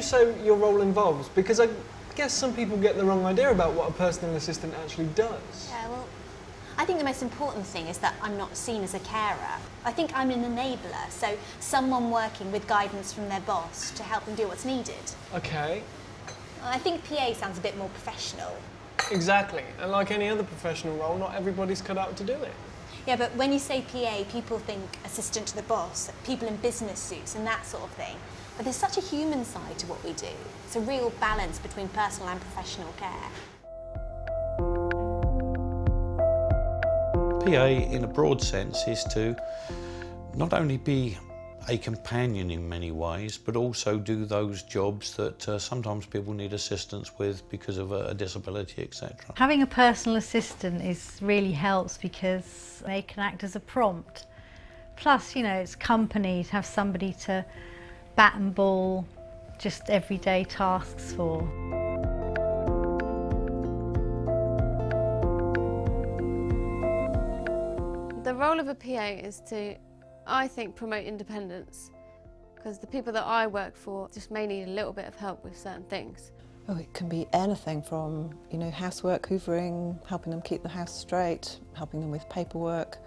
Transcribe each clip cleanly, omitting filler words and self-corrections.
you say your role involves? Because I guess some people get the wrong idea about what a personal assistant actually does. Yeah, well, I think the most important thing is that I'm not seen as a carer. I think I'm an enabler, so someone working with guidance from their boss to help them do what's needed. Okay. I think PA sounds a bit more professional. Exactly. And like any other professional role, not everybody's cut out to do it. Yeah, but when you say PA, people think assistant to the boss, people in business suits and that sort of thing. But there's such a human side to what we do. It's a real balance between personal and professional care. PA, in a broad sense, is to not only be a companion in many ways, but also do those jobs that sometimes people need assistance with because of a disability, etc. Having a personal assistant really helps because they can act as a prompt. Plus, you know, it's company to have somebody to bat and ball just everyday tasks for. The role of a PA is to, I think, promote independence, because the people that I work for just may need a little bit of help with certain things. Oh, it can be anything from, you know, housework, hoovering, helping them keep the house straight, helping them with paperwork,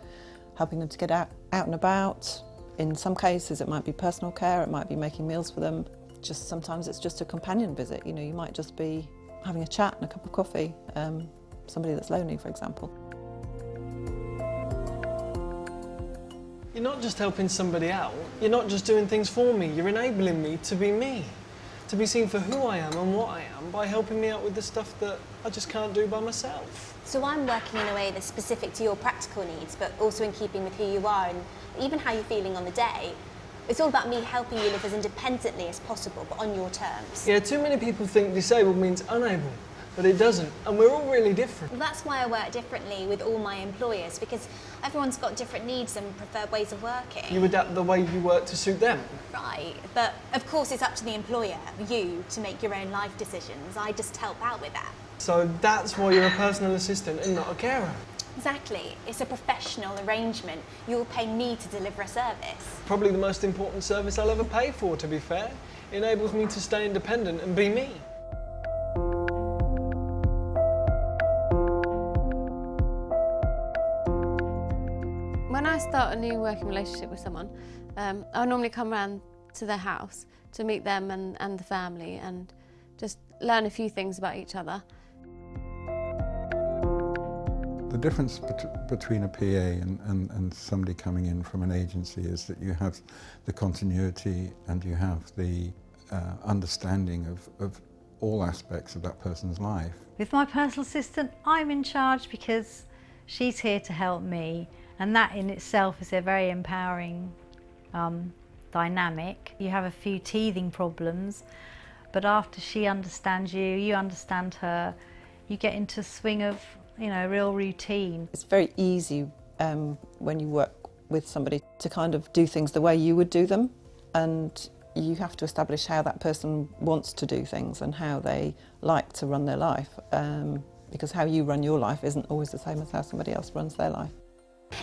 helping them to get out and about. In some cases it might be personal care, it might be making meals for them. Just sometimes it's just a companion visit, you know, you might just be having a chat and a cup of coffee, somebody that's lonely, for example. You're not just helping somebody out, you're not just doing things for me, you're enabling me, to be seen for who I am and what I am by helping me out with the stuff that I just can't do by myself. So I'm working in a way that's specific to your practical needs, but also in keeping with who you are and even how you're feeling on the day. It's all about me helping you live as independently as possible, but on your terms. Yeah, too many people think disabled means unable, but it doesn't, and we're all really different. Well, that's why I work differently with all my employers, because everyone's got different needs and preferred ways of working. You adapt the way you work to suit them. Right, but of course it's up to the employer, you, to make your own life decisions. I just help out with that. So that's why you're a personal assistant and not a carer. Exactly. It's a professional arrangement. You'll pay me to deliver a service. Probably the most important service I'll ever pay for, to be fair. It enables me to stay independent and be me. When I start a new working relationship with someone, I'll normally come round to their house to meet them and the family and just learn a few things about each other. The difference between a PA and somebody coming in from an agency is that you have the continuity and you have the understanding of all aspects of that person's life. With my personal assistant, I'm in charge because she's here to help me, and that in itself is a very empowering dynamic. You have a few teething problems, but after she understands you, you understand her, you get into a swing of, you know, real routine. It's very easy when you work with somebody to kind of do things the way you would do them, and you have to establish how that person wants to do things and how they like to run their life, because how you run your life isn't always the same as how somebody else runs their life.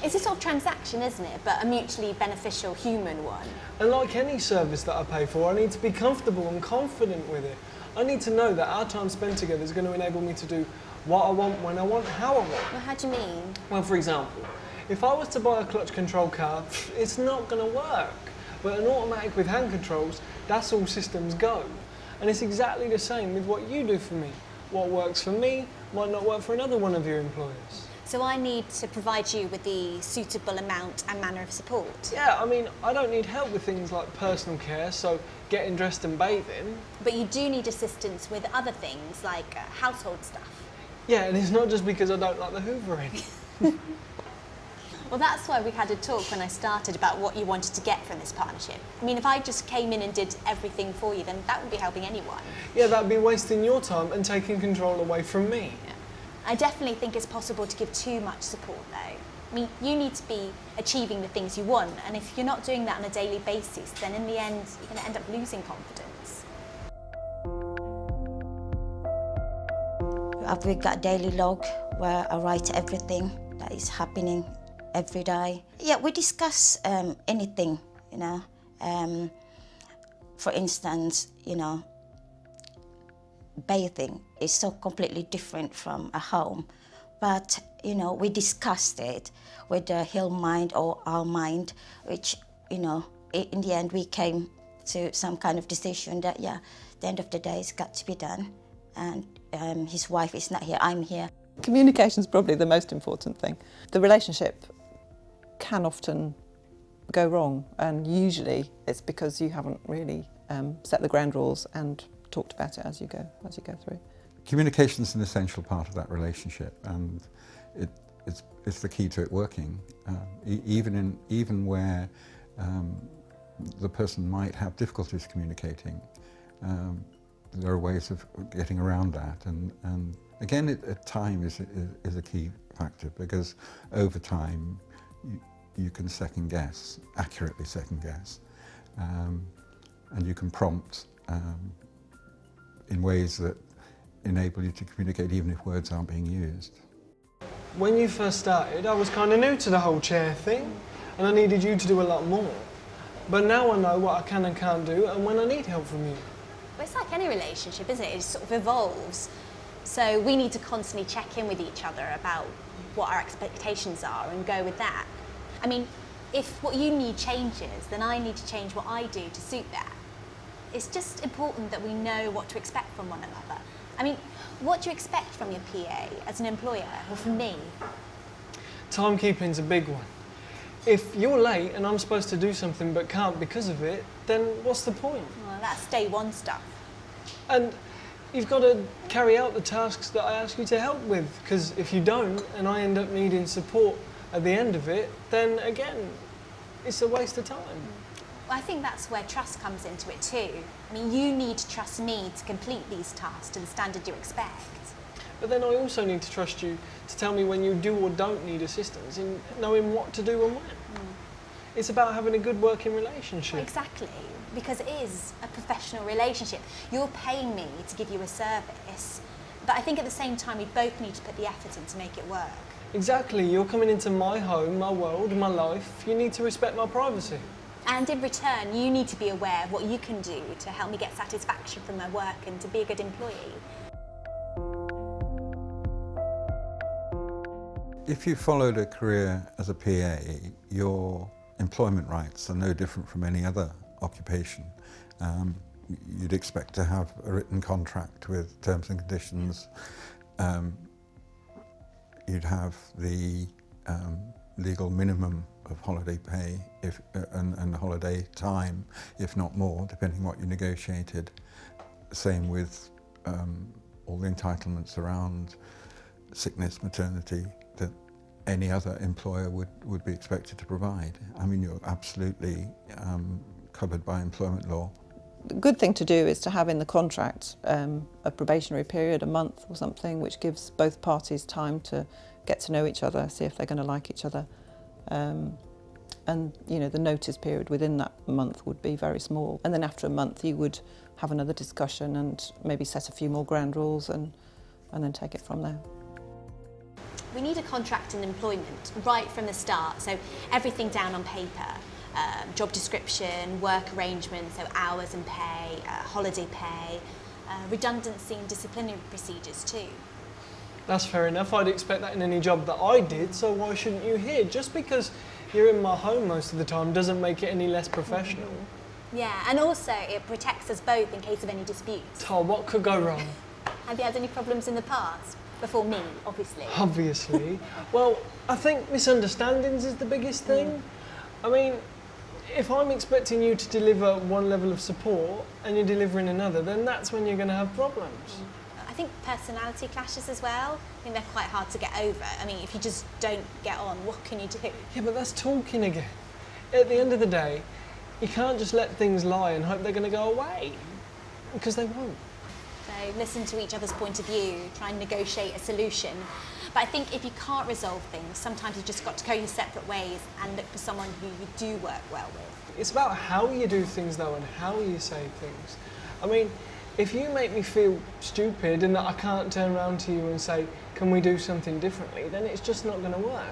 It's a sort of transaction, isn't it? But a mutually beneficial human one. And like any service that I pay for, I need to be comfortable and confident with it. I need to know that our time spent together is going to enable me to do what I want, when I want, how I want. Well, how do you mean? Well, for example, if I was to buy a clutch control car, it's not going to work. But an automatic with hand controls, that's all systems go. And it's exactly the same with what you do for me. What works for me might not work for another one of your employers. So I need to provide you with the suitable amount and manner of support. Yeah, I mean, I don't need help with things like personal care, so getting dressed and bathing. But you do need assistance with other things, like household stuff. Yeah, and it's not just because I don't like the hoovering. Well, that's why we had a talk when I started about what you wanted to get from this partnership. I mean, if I just came in and did everything for you, then that wouldn't be helping anyone. Yeah, that'd be wasting your time and taking control away from me. Yeah. I definitely think it's possible to give too much support, though. I mean, you need to be achieving the things you want, and if you're not doing that on a daily basis, then in the end, you're going to end up losing confidence. I've got a daily log where I write everything that is happening every day. Yeah, we discuss anything, you know. For instance, you know, bathing is so completely different from a home. But, you know, we discussed it with his mind or our mind, which, you know, in the end we came to some kind of decision that, yeah, at the end of the day it's got to be done. And his wife is not here, I'm here. Communication is probably the most important thing. The relationship can often go wrong, and usually it's because you haven't really set the ground rules and talked about it as you go through. Communication is an essential part of that relationship, and it's the key to it working. Even where the person might have difficulties communicating, there are ways of getting around that, and again, time is a key factor, because over time you can accurately second guess, and you can prompt in ways that enable you to communicate even if words aren't being used. When you first started, I was kind of new to the whole chair thing, and I needed you to do a lot more. But now I know what I can and can't do, and when I need help from you. Well, it's like any relationship, isn't it? It sort of evolves. So we need to constantly check in with each other about what our expectations are and go with that. I mean, if what you need changes, then I need to change what I do to suit that. It's just important that we know what to expect from one another. I mean, what do you expect from your PA as an employer, or from me? Timekeeping's a big one. If you're late and I'm supposed to do something but can't because of it, then what's the point? Well, that's day one stuff. And you've got to carry out the tasks that I ask you to help with, because if you don't and I end up needing support at the end of it, then again, it's a waste of time. Well, I think that's where trust comes into it too. I mean, you need to trust me to complete these tasks to the standard you expect. But then I also need to trust you to tell me when you do or don't need assistance in knowing what to do and when. It's about having a good working relationship. Well, exactly, because it is a professional relationship. You're paying me to give you a service, but I think at the same time we both need to put the effort in to make it work. Exactly, you're coming into my home, my world, my life. You need to respect my privacy. And in return, you need to be aware of what you can do to help me get satisfaction from my work and to be a good employee. If you followed a career as a PA, your employment rights are no different from any other occupation. You'd expect to have a written contract with terms and conditions. You'd have the legal minimum of holiday pay and holiday time, if not more, depending what you negotiated. Same with all the entitlements around sickness, maternity, that any other employer would be expected to provide. I mean, you're absolutely covered by employment law. The good thing to do is to have in the contract a probationary period, a month or something, which gives both parties time to get to know each other, see if they're going to like each other. And you know, the notice period within that month would be very small. And then after a month you would have another discussion and maybe set a few more ground rules and then take it from there. We need a contract in employment right from the start, so everything down on paper. Job description, work arrangements, so hours and pay, holiday pay, redundancy and disciplinary procedures too. That's fair enough. I'd expect that in any job that I did, so why shouldn't you here? Just because you're in my home most of the time doesn't make it any less professional. Yeah, and also it protects us both in case of any disputes. Oh, what could go wrong? Have you had any problems in the past? Before me, obviously. Obviously. Well, I think misunderstandings is the biggest thing. I mean, if I'm expecting you to deliver one level of support and you're delivering another, then that's when you're going to have problems. I think personality clashes as well. I think they're quite hard to get over. I mean, if you just don't get on, what can you do? Yeah, but that's talking again. At the end of the day, you can't just let things lie and hope they're going to go away, because they won't. So listen to each other's point of view, try and negotiate a solution. But I think if you can't resolve things, sometimes you've just got to go your separate ways and look for someone who you do work well with. It's about how you do things though and how you say things. I mean, if you make me feel stupid and that I can't turn around to you and say, can we do something differently, then it's just not going to work.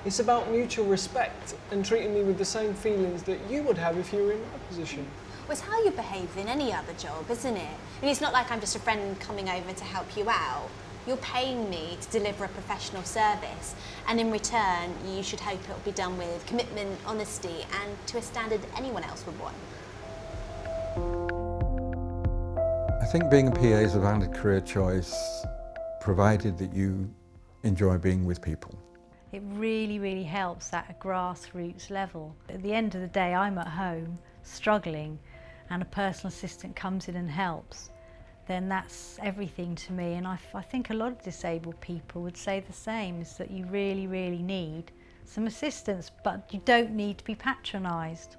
It's about mutual respect and treating me with the same feelings that you would have if you were in my position. Well, it's how you behave in any other job, isn't it? I mean, it's not like I'm just a friend coming over to help you out. You're paying me to deliver a professional service, and in return, you should hope it'll be done with commitment, honesty, and to a standard anyone else would want. I think being a PA is a valid career choice, provided that you enjoy being with people. It really, really helps at a grassroots level. At the end of the day, I'm at home struggling and a personal assistant comes in and helps, then that's everything to me. And I think a lot of disabled people would say the same, is that you really, really need some assistance, but you don't need to be patronised.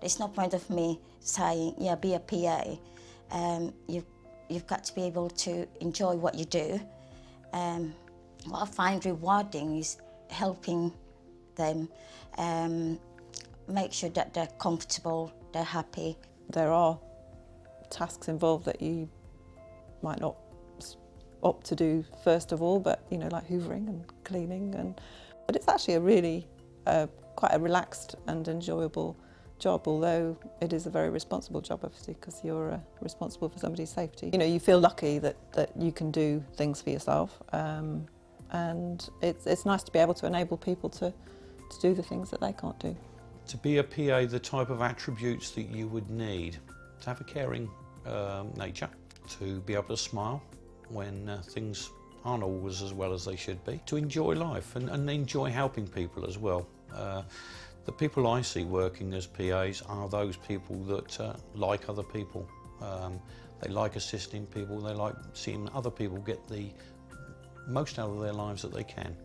There's no point of me saying, yeah, be a PA. You've got to be able to enjoy what you do. What I find rewarding is helping them make sure that they're comfortable, they're happy. There are tasks involved that you might not opt to do first of all, but you know, like hoovering and cleaning, but it's actually a really quite a relaxed and enjoyable job, although it is a very responsible job, obviously, because you're responsible for somebody's safety. You know, you feel lucky that you can do things for yourself, and it's nice to be able to enable people to do the things that they can't do. To be a PA, the type of attributes that you would need: to have a caring nature, to be able to smile when things aren't always as well as they should be, to enjoy life and enjoy helping people as well. The people I see working as PAs are those people that like other people. They like assisting people, they like seeing other people get the most out of their lives that they can.